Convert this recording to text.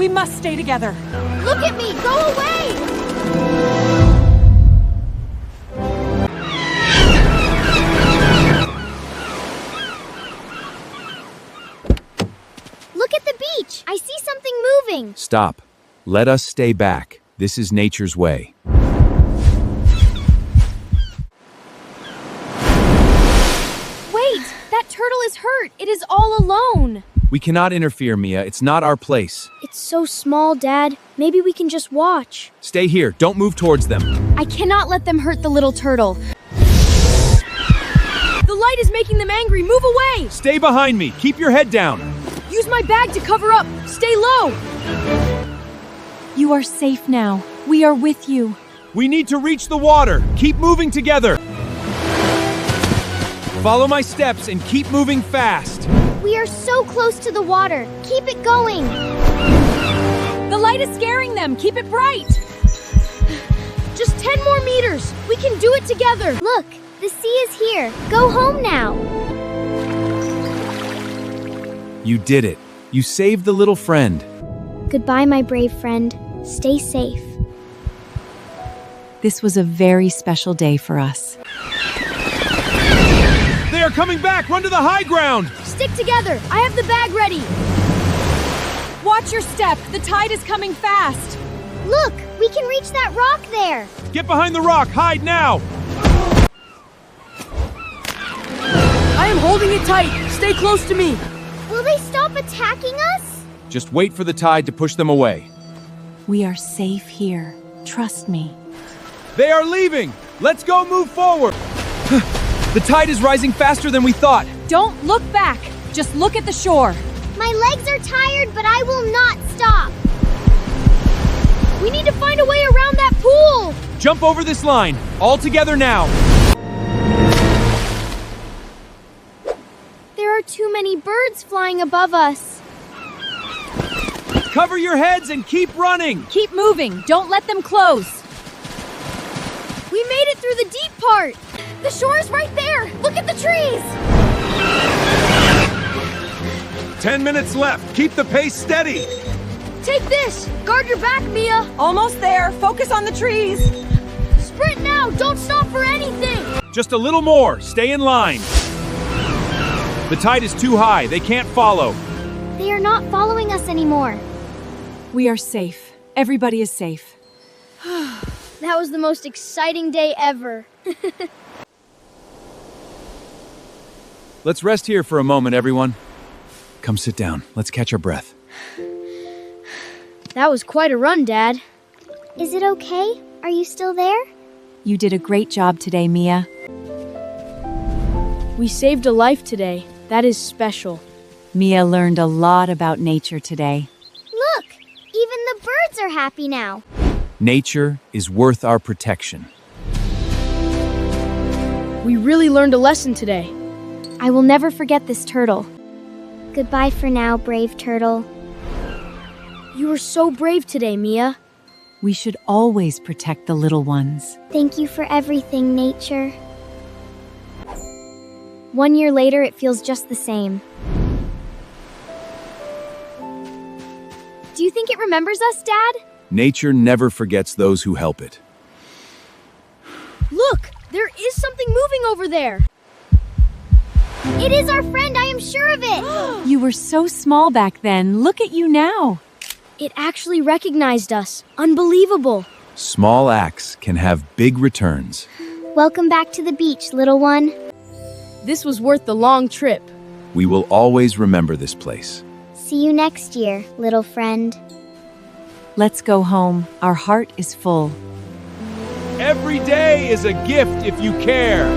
We must stay together. Look at me! Go away! Look at the beach! I see something moving! Stop. Let us stay back. This is nature's way. Wait! That turtle is hurt! It is all alone! We cannot interfere, Mia. It's not our place. It's so small, Dad. Maybe we can just watch. Stay here. Don't move towards them. I cannot let them hurt the little turtle. The light is making them angry. Move away! Stay behind me. Keep your head down. Use my bag to cover up. Stay low! You are safe now. We are with you. We need to reach the water. Keep moving together. Follow my steps and keep moving fast. We are so close to the water. Keep it going. The light is scaring them. Keep it bright. Just 10 more meters. We can do it together. Look, the sea is here. Go home now. You did it. You saved the little friend. Goodbye, my brave friend. Stay safe. This was a very special day for us. They are coming back. Run to the high ground. Stick together. I have the bag ready. Watch your step. The tide is coming fast. Look, we can reach that rock there. Get behind the rock. Hide now. I am holding it tight. Stay close to me. Will they stop attacking us? Just wait for the tide to push them away. We are safe here. Trust me. They are leaving. Let's go move forward. The tide is rising faster than we thought. Don't look back. Just look at the shore. My legs are tired, but I will not stop. We need to find a way around that pool. Jump over this line. All together now. There are too many birds flying above us. Cover your heads and keep running. Keep moving. Don't let them close. We made it through the deep part. The shore is right there. Look at the trees. 10 minutes left. Keep the pace steady. Take this. Guard your back, Mia. Almost there. Focus on the trees. Sprint now. Don't stop for anything. Just a little more. Stay in line. The tide is too high. They can't follow. They are not following us anymore. We are safe. Everybody is safe. That was the most exciting day ever. Let's rest here for a moment, everyone. Come sit down. Let's catch our breath. That was quite a run, Dad. Is it okay? Are you still there? You did a great job today, Mia. We saved a life today. That is special. Mia learned a lot about nature today. Look, even the birds are happy now. Nature is worth our protection. We really learned a lesson today. I will never forget this turtle. Goodbye for now, brave turtle. You were so brave today, Mia. We should always protect the little ones. Thank you for everything, nature. 1 year later, it feels just the same. Do you think it remembers us, Dad? Nature never forgets those who help it. Look, there is something moving over there. It is our friend, I am sure of it. You were so small back then. Look at you now. It actually recognized us. Unbelievable. Small acts can have big returns. Welcome back to the beach, little one. This was worth the long trip. We will always remember this place. See you next year, little friend. Let's go home. Our heart is full. Every day is a gift if you care.